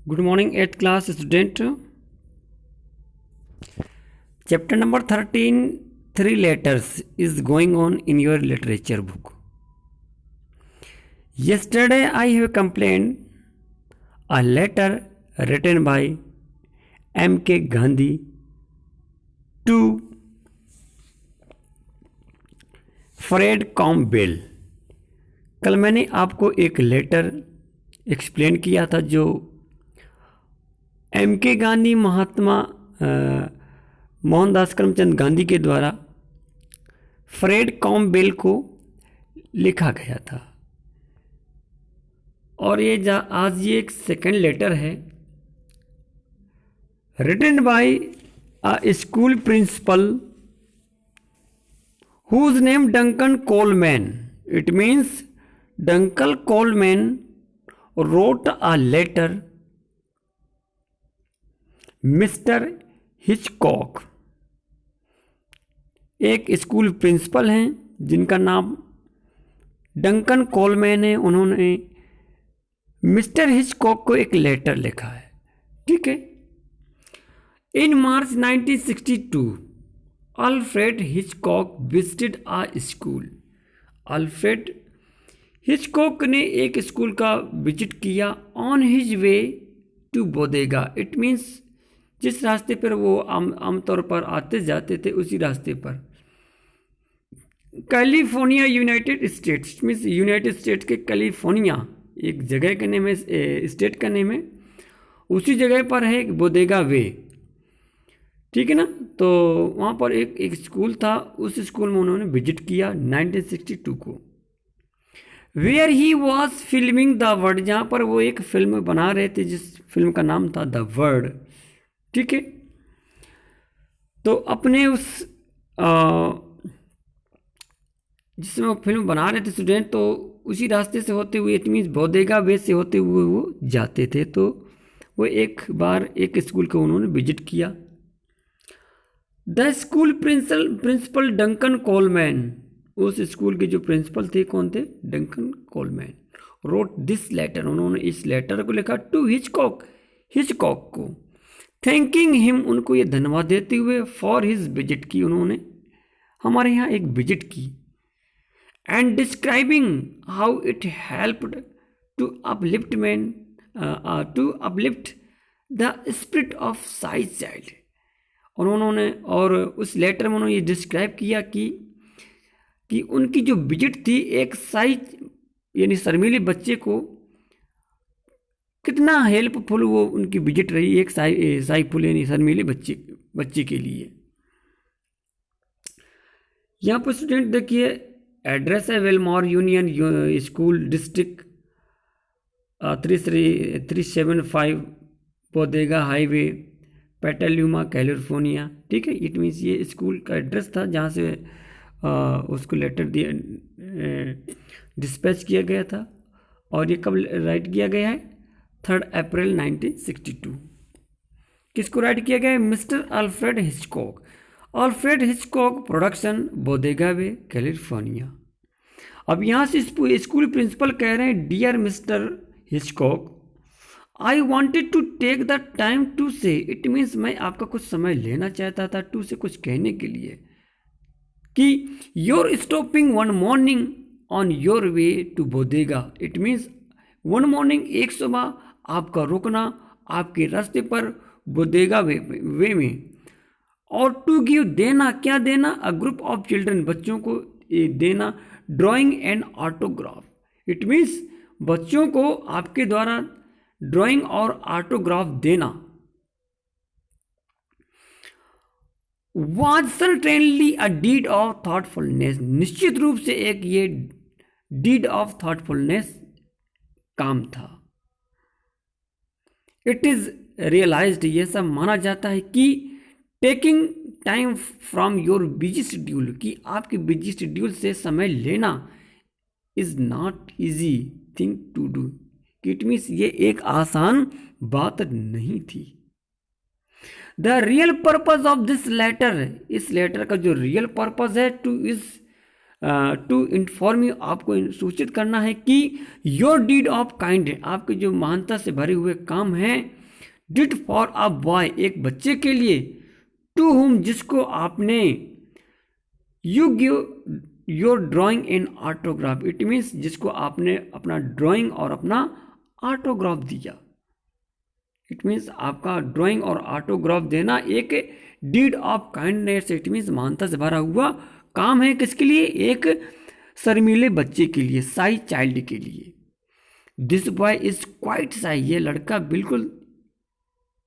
Good morning, 8th class student. Chapter number 13, 3 letters is going on in your literature book. Yesterday I have complained a letter written by M.K. Gandhi to Fred Campbell. कल मैंने आपको एक letter explain किया था जो M.K. Gandhi Mahatma Mohandas Karamchand Gandhi के द्वारा Fred Campbell को लिखा गया था। और ये आज ये एक सेकंड लेटर है written by a school principal whose name Duncan Coleman. It means Duncan Coleman wrote a letter mister Hitchcock एक स्कूल प्रिंसिपल हैं जिनका नाम डंकन कोलमैन है। उन्होंने मिस्टर हिचकॉक को एक लेटर लिखा है। ठीक है। In March 1962 Alfred Hitchcock visited a school. Alfred Hitchcock ने एक स्कूल का विजिट किया on his way to Bodega. It means जिस रास्ते पर वो आमतौर पर आते जाते थे उसी रास्ते पर California United states means United states के कैलिफोर्निया एक जगह का नेम है, स्टेट का नेम है। उसी जगह पर है बोदेगा वे। ठीक है ना। तो वहाँ पर एक स्कूल था, उस स्कूल में उन्होंने विजिट किया 1962 को। Where he was filming the word, जहाँ पर वो एक फिल्म बना रहे थे जिस फिल्म का नाम था द वर्ड। ठीक है। तो अपने उस जिसमें वो फिल्म बना रहे थे स्टूडेंट, तो उसी रास्ते से होते हुए इट मीन्स बोदेगा वे से होते हुए वो जाते थे। तो वो एक बार एक स्कूल को उन्होंने विजिट किया। The school principal Duncan Coleman, उस स्कूल के जो प्रिंसिपल थे कौन थे? Duncan Coleman. Wrote this letter, उन्होंने इस लेटर को लिखा टू हिचकॉक को, थैंकिंग हिम, उनको ये धन्यवाद देते हुए फॉर हिज विजिट की, उन्होंने हमारे यहाँ एक विजिट की, and describing how it helped to uplift the spirit of size child. और उन्होंने और उस लेटर में उन्होंने ये डिस्क्राइब किया कि उनकी जो विजिट थी एक साइज यानी शर्मीले बच्चे को कितना हेल्पफुल वो उनकी विजिट रही एक साइफुल यानी शर्मीले बच्चे के लिए। यहाँ पर स्टूडेंट देखिए एड्रेस है Wellmore union school district 375 Bodega highway Petaluma California. ठीक है। इट मीन्स ये स्कूल का एड्रेस था जहाँ से उसको लेटर दिया डिस्पैच किया गया था। और ये कब राइट किया गया है? 3 अप्रैल 1962। किसको राइट किया गया है? Mister Alfred Hitchcock. Alfred Hitchcock production Bodega way California. अब यहाँ से स्कूल प्रिंसिपल कह रहे हैं dear mister Hitchcock, I wanted to take the time to say, it means मैं आपका कुछ समय लेना चाहता था टू से कुछ कहने के लिए कि your stopping one morning on your way to Bodega. It means one morning एक सुबह आपका रुकना आपके रास्ते पर बोदेगा वे में, और टू गिव देना, क्या देना? अ ग्रुप ऑफ चिल्ड्रन, बच्चों को देना drawing and autograph. It means बच्चों को आपके द्वारा ड्राइंग और ऑटोग्राफ देना। Was certainly a deed of thoughtfulness, निश्चित रूप से एक ये डीड ऑफ थॉटफुलनेस काम था। इट इज रियलाइज्ड, ये सब माना जाता है कि taking time from your busy schedule, कि आपके बिजी शेड्यूल से समय लेना is not easy thing to do. It means ये एक आसान बात नहीं थी। The real purpose of this letter, इस लेटर का जो रियल पर्पज है to is to inform you, आपको सूचित करना है कि योर डीड ऑफ काइंड, आपके जो महानता से भरे हुए काम हैं, डिड फॉर अ बॉय, एक बच्चे के लिए, टू हुम, जिसको आपने, you give your drawing in autograph, it means जिसको आपने अपना ड्राइंग और अपना ऑटोग्राफ दिया। इट मीन्स आपका ड्राइंग और ऑटोग्राफ देना एक deed of kindness, it means महानता से भरा हुआ काम है। किसके लिए? एक शर्मीले बच्चे के लिए, साई चाइल्ड के लिए। This boy is quite shy, ये लड़का बिल्कुल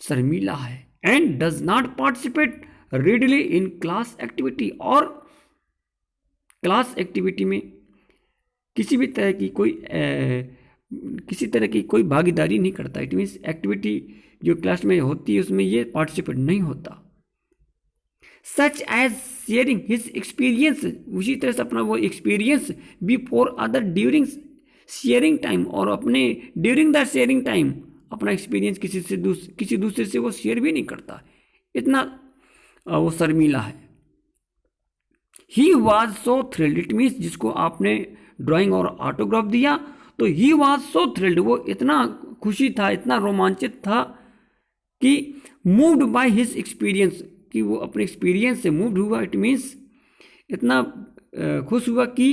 शर्मीला है। And does not participate readily in class activity, और क्लास एक्टिविटी में किसी भी तरह की कोई भागीदारी नहीं करता। इट मीन्स एक्टिविटी जो क्लास में होती है उसमें ये पार्टिसिपेट नहीं होता। Such as sharing his experience, उसी तरह से अपना वो experience before other during sharing time, और अपने ड्यूरिंग द शेयरिंग टाइम अपना एक्सपीरियंस किसी दूसरे से वो शेयर भी नहीं करता, इतना वो शर्मीला है। He was so thrilled, it means जिसको आपने ड्राइंग और ऑटोग्राफ दिया तो ही वॉज सो थ्रिल्ड, वो इतना खुशी था, इतना रोमांचित था कि मूव्ड बाय हिज एक्सपीरियंस, कि वो अपने एक्सपीरियंस से मूव्ड हुआ। इट मीन्स इतना खुश हुआ कि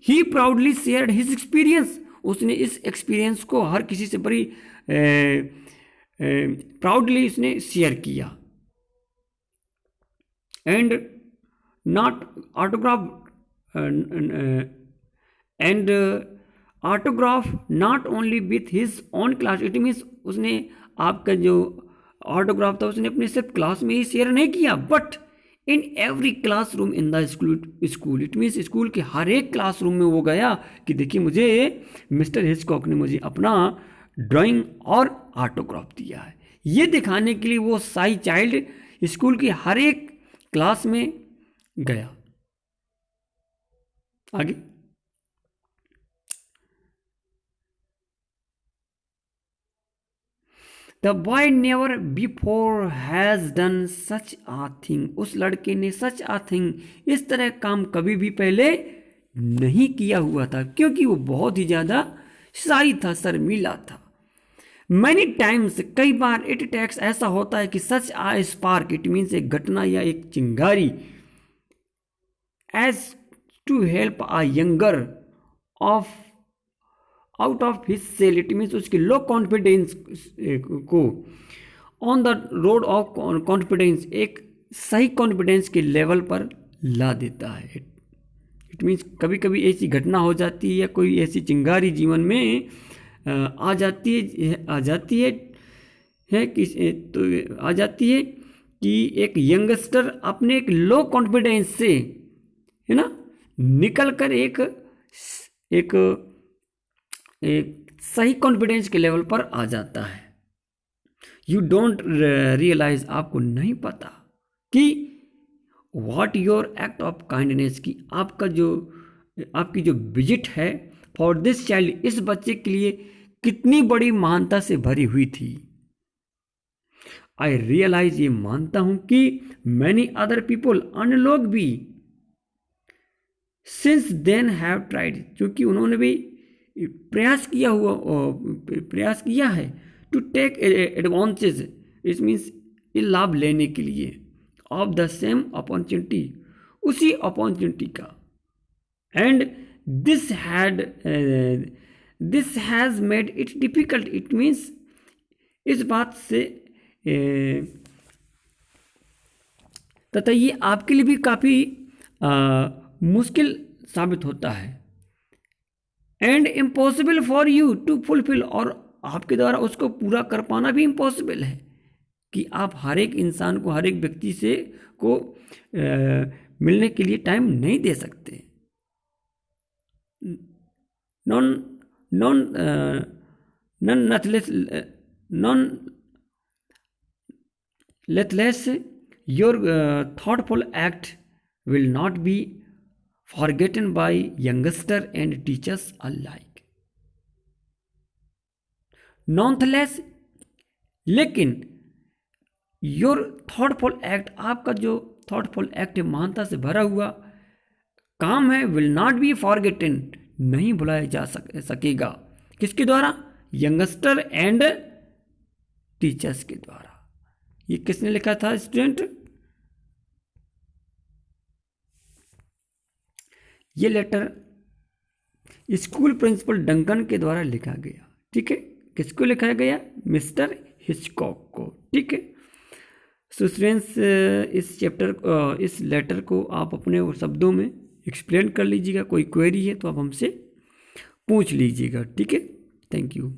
ही प्राउडली शेयर्ड हिज एक्सपीरियंस, उसने इस एक्सपीरियंस को हर किसी से बड़ी प्राउडली उसने शेयर किया। And not autograph and autograph not only with his own class, it means उसने आपका जो ऑटोग्राफ था उसने अपने सिर्फ क्लास में ही शेयर नहीं किया, but in every classroom in the school, it means school के हर एक क्लासरूम में वो गया कि देखिए मुझे मिस्टर हिचकॉक ने मुझे अपना ड्राइंग और ऑटोग्राफ दिया है। ये दिखाने के लिए वो साई चाइल्ड स्कूल की हर एक क्लास में गया। आगे the boy never before has done such a thing, उस लड़के ने सच आ थिंग, इस तरह काम कभी भी पहले नहीं किया हुआ था, क्योंकि वो बहुत ही ज़्यादा शाई था, शर्मीला था। मैनी टाइम्स, कई बार, इट टेक्स, ऐसा होता है कि such a spark, it means एक घटना या एक चिंगारी, as to help a younger of out of his shell, it means उसके लो कॉन्फिडेंस को on the road of confidence, एक सही कॉन्फिडेंस के लेवल पर ला देता है। इट मीन्स कभी कभी ऐसी घटना हो जाती है या कोई ऐसी चिंगारी जीवन में आ जाती है कि एक यंगस्टर अपने एक लो कॉन्फिडेंस से, है ना, निकल कर एक सही कॉन्फिडेंस के लेवल पर आ जाता है। यू डोंट रियलाइज, आपको नहीं पता कि what your act of kindness, की आपकी जो विजिट है फॉर दिस चाइल्ड, इस बच्चे के लिए कितनी बड़ी महानता से भरी हुई थी। आई रियलाइज, ये मानता हूं कि मैनी अदर पीपल, अन्य लोग भी, सिंस देन हैव ट्राइड, क्योंकि उन्होंने भी प्रयास किया है, to take advantage, it means लाभ लेने के लिए, ऑफ द सेम अपॉर्चुनिटी, उसी अपॉर्चुनिटी का। And this has made it difficult, it means इस बात से तथा ये आपके लिए भी काफ़ी मुश्किल साबित होता है। And impossible for you to fulfil, और आपके द्वारा उसको पूरा कर पाना भी इम्पॉसिबल है, कि आप हर एक इंसान को, हर एक व्यक्ति से को मिलने के लिए टाइम नहीं दे सकते। Nonetheless, your thoughtful act will not be forgotten by youngster and teachers alike. Nonetheless, लेकिन योर थॉटफुल एक्ट, आपका जो थॉटफुल एक्ट है, महानता से भरा हुआ काम है विल नॉट बी फॉरगेटन, नहीं भुलाया जा सकेगा। किसके द्वारा? यंगस्टर एंड टीचर्स के द्वारा। ये किसने लिखा था स्टूडेंट? ये लेटर स्कूल प्रिंसिपल डंकन के द्वारा लिखा गया। ठीक है, किसको लिखा गया? मिस्टर हिचकॉक को। ठीक है, सो स्टूडेंट्स इस चैप्टर इस लेटर को आप अपने शब्दों में एक्सप्लेन कर लीजिएगा। कोई क्वेरी है तो आप हमसे पूछ लीजिएगा। ठीक है, थैंक यू।